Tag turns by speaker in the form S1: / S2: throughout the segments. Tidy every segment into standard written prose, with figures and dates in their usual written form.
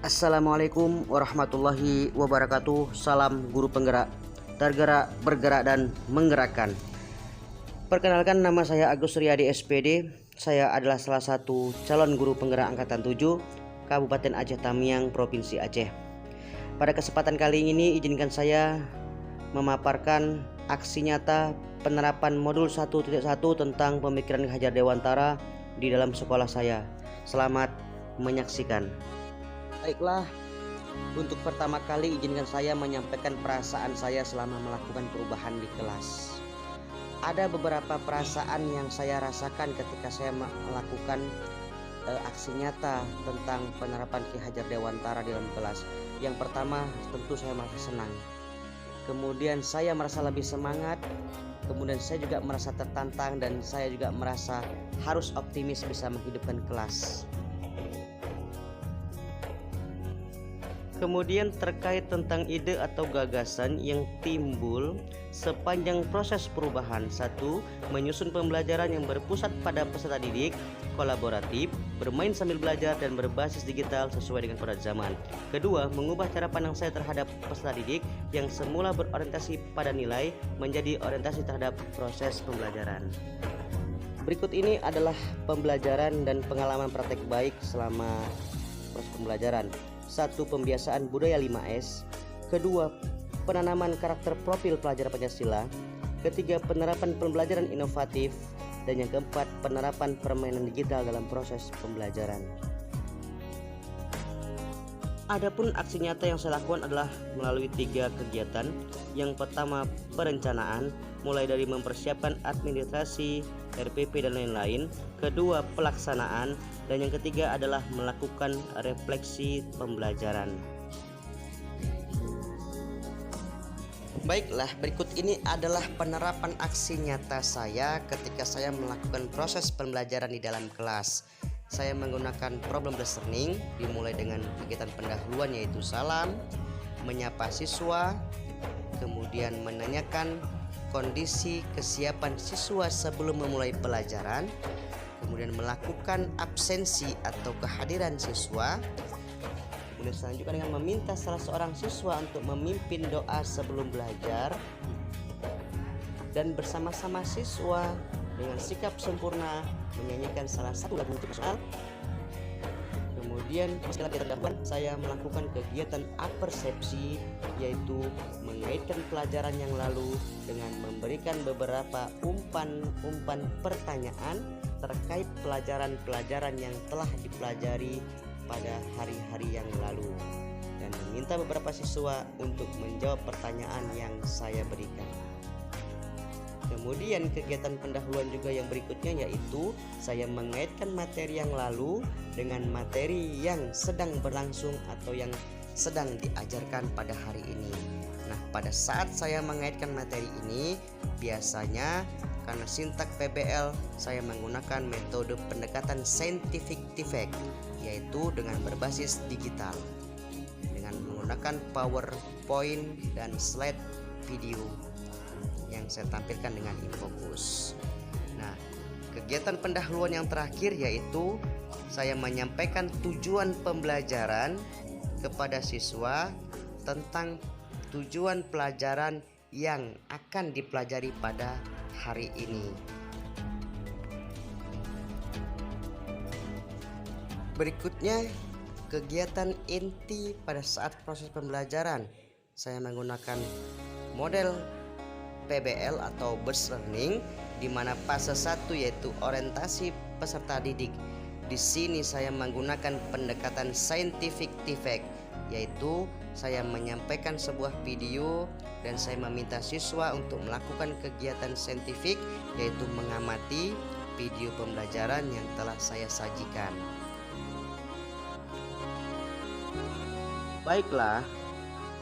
S1: Assalamualaikum warahmatullahi wabarakatuh. Salam guru penggerak, tergerak, bergerak, dan menggerakkan. Perkenalkan, nama saya Agus Riyadi SPD. Saya adalah salah satu calon guru penggerak Angkatan 7 Kabupaten Aceh Tamiang, Provinsi Aceh. Pada kesempatan kali ini izinkan saya memaparkan aksi nyata penerapan modul 1.1 tentang pemikiran Ki Hajar Dewantara di dalam sekolah saya. Selamat menyaksikan. Baiklah, untuk pertama kali izinkan saya menyampaikan perasaan saya selama melakukan perubahan di kelas. Ada beberapa perasaan yang saya rasakan ketika saya melakukan aksi nyata tentang penerapan Ki Hajar Dewantara di dalam kelas. Yang pertama, tentu saya merasa senang. Kemudian saya merasa lebih semangat. Kemudian saya juga merasa tertantang dan saya juga merasa harus optimis bisa menghidupkan kelas. Kemudian terkait tentang ide atau gagasan yang timbul sepanjang proses perubahan. 1. Menyusun pembelajaran yang berpusat pada peserta didik, kolaboratif, bermain sambil belajar, dan berbasis digital sesuai dengan kodrat zaman. Kedua, mengubah cara pandang saya terhadap peserta didik yang semula berorientasi pada nilai menjadi orientasi terhadap proses pembelajaran. Berikut ini adalah pembelajaran dan pengalaman praktek baik selama proses pembelajaran. 1. Pembiasaan budaya 5S. Kedua, penanaman karakter profil pelajar Pancasila. Ketiga, penerapan pembelajaran inovatif. Dan yang keempat, penerapan permainan digital dalam proses pembelajaran. Adapun aksi nyata yang saya lakukan adalah melalui 3 kegiatan. Yang pertama, perencanaan, mulai dari mempersiapkan administrasi, RPP, dan lain-lain. Kedua, pelaksanaan. Dan yang ketiga adalah melakukan refleksi pembelajaran. Baiklah, berikut ini adalah penerapan aksi nyata saya ketika saya melakukan proses pembelajaran di dalam kelas. Saya menggunakan problem listening, dimulai dengan kegiatan pendahuluan yaitu salam, menyapa siswa, kemudian menanyakan kondisi kesiapan siswa sebelum memulai pelajaran, kemudian melakukan absensi atau kehadiran siswa, kemudian selanjutnya dengan meminta salah seorang siswa untuk memimpin doa sebelum belajar, dan bersama-sama siswa dengan sikap sempurna menyanyikan salah satu lagu nasional. Kemudian setelah kita dapat, saya melakukan kegiatan apersepsi, yaitu mengaitkan pelajaran yang lalu dengan memberikan beberapa umpan pertanyaan terkait pelajaran-pelajaran yang telah dipelajari pada hari-hari yang lalu, dan meminta beberapa siswa untuk menjawab pertanyaan yang saya berikan. Kemudian kegiatan pendahuluan juga yang berikutnya, yaitu saya mengaitkan materi yang lalu dengan materi yang sedang berlangsung atau yang sedang diajarkan pada hari ini. Nah, pada saat saya mengaitkan materi ini, biasanya karena sintak PBL, saya menggunakan metode pendekatan scientific effect, yaitu dengan berbasis digital, dengan menggunakan PowerPoint dan slide video yang saya tampilkan dengan infocus. Nah, kegiatan pendahuluan yang terakhir yaitu saya menyampaikan tujuan pembelajaran kepada siswa tentang tujuan pelajaran yang akan dipelajari pada hari ini. Berikutnya, kegiatan inti pada saat proses pembelajaran. Saya menggunakan model PBL atau Burst Learning, di mana fase 1 yaitu orientasi peserta didik. Di sini saya menggunakan pendekatan scientific effect, yaitu saya menyampaikan sebuah video dan saya meminta siswa untuk melakukan kegiatan saintifik, yaitu mengamati video pembelajaran yang telah saya sajikan. Baiklah,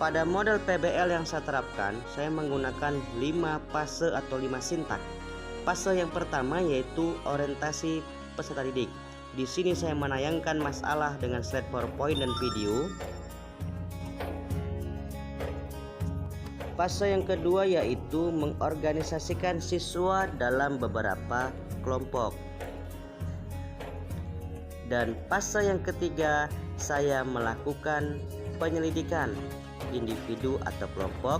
S1: pada model PBL yang saya terapkan, saya menggunakan 5 fase atau 5 sintak. Fase yang pertama yaitu orientasi peserta didik. Di sini saya menayangkan masalah dengan slide PowerPoint dan video. Fase yang kedua yaitu mengorganisasikan siswa dalam beberapa kelompok. Dan fase yang ketiga, saya melakukan penyelidikan individu atau kelompok.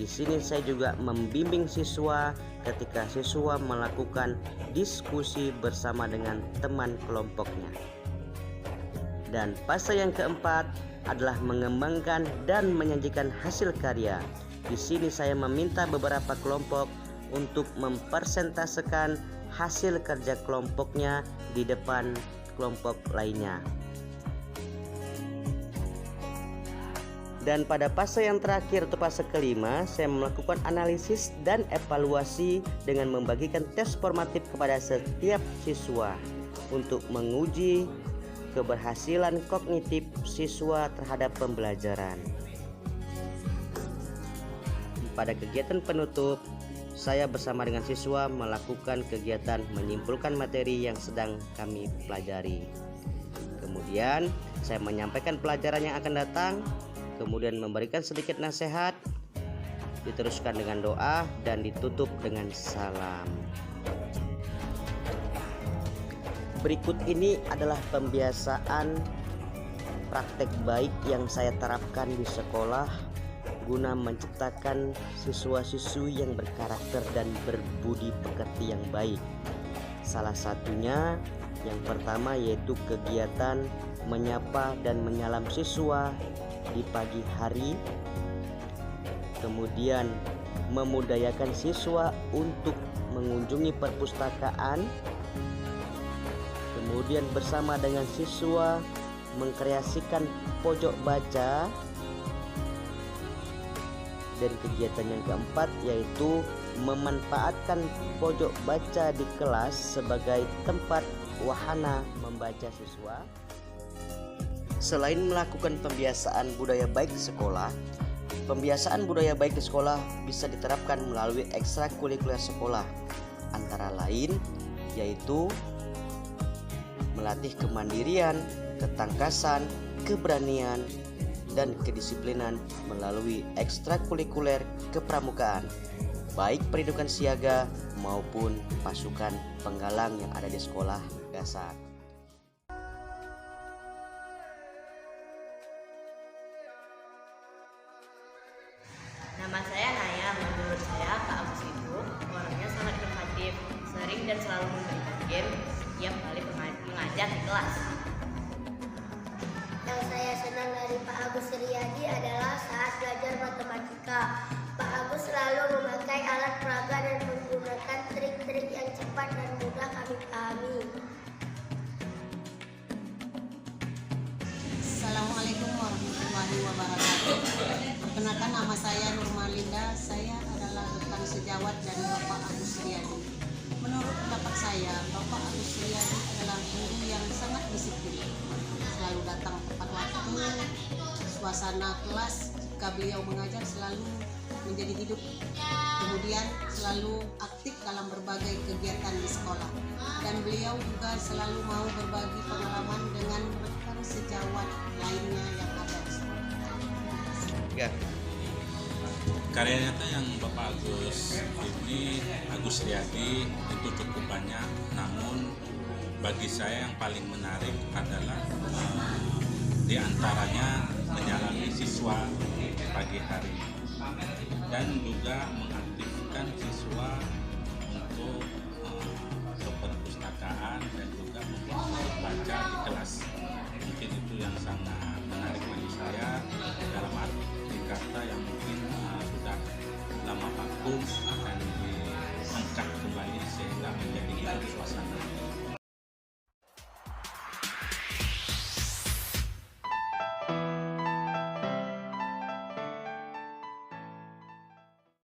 S1: Di sini saya juga membimbing siswa ketika siswa melakukan diskusi bersama dengan teman kelompoknya. Dan fase yang keempat adalah mengembangkan dan menyajikan hasil karya. Di sini saya meminta beberapa kelompok untuk mempresentasekan hasil kerja kelompoknya di depan kelompok lainnya. Dan pada fase yang terakhir atau fase kelima, saya melakukan analisis dan evaluasi dengan membagikan tes formatif kepada setiap siswa untuk menguji keberhasilan kognitif siswa terhadap pembelajaran. Pada kegiatan penutup, saya bersama dengan siswa melakukan kegiatan menyimpulkan materi yang sedang kami pelajari. Kemudian saya menyampaikan pelajaran yang akan datang, kemudian memberikan sedikit nasihat, diteruskan dengan doa, dan ditutup dengan salam. Berikut ini adalah pembiasaan praktek baik yang saya terapkan di sekolah guna menciptakan siswa-siswi yang berkarakter dan berbudi pekerti yang baik. Salah satunya yang pertama yaitu kegiatan menyapa dan menyalam siswa di pagi hari, kemudian memudayakan siswa untuk mengunjungi perpustakaan, kemudian bersama dengan siswa mengkreasikan pojok baca, dan kegiatan yang keempat yaitu memanfaatkan pojok baca di kelas sebagai tempat wahana membaca siswa. Selain melakukan pembiasaan budaya baik di sekolah, pembiasaan budaya baik di sekolah bisa diterapkan melalui ekstrakurikuler sekolah, antara lain yaitu melatih kemandirian, ketangkasan, keberanian, dan kedisiplinan melalui ekstrakurikuler kepramukaan, baik pendidikan siaga maupun pasukan penggalang yang ada di sekolah dasar.
S2: Nama saya Naya. Menurut saya Pak Agus itu orangnya sangat inovatif, sering dan selalu memberikan game setiap kali mengajar di kelas.
S3: Yang saya senang dari Pak Agus Suryadi adalah saat belajar matematika. Pak Agus selalu memakai alat peraga dan menggunakan trik-trik yang cepat dan mudah kami pahami.
S4: Assalamualaikum warahmatullahi wabarakatuh. Perkenalkan, nama saya Nurmalinda. Saya adalah rekan sejawat dari Bapak Agus Suryadi. Menurut pendapat saya, Bapak Agus Suryadi adalah guru yang sangat disiplin. Selalu datang tepat waktu, suasana kelas jika beliau mengajar selalu menjadi hidup. Kemudian selalu aktif dalam berbagai kegiatan di sekolah. Dan beliau juga selalu mau berbagi pengalaman dengan rekan sejawat lainnya yang ada di sekolah.
S1: Ya.
S5: Karya nyata yang Bapak Agus ini, Agus Suryadi, itu cukup banyak. Namun bagi saya yang paling menarik adalah di antaranya menyalami siswa pagi hari dan juga mengaktifkan siswa untuk ke perpustakaan dan juga membaca di kelas. Mungkin itu yang sangat menarik bagi saya, dalam arti kata yang mungkin sudah lama vakum akan diangkat kembali sehingga menjadi hidup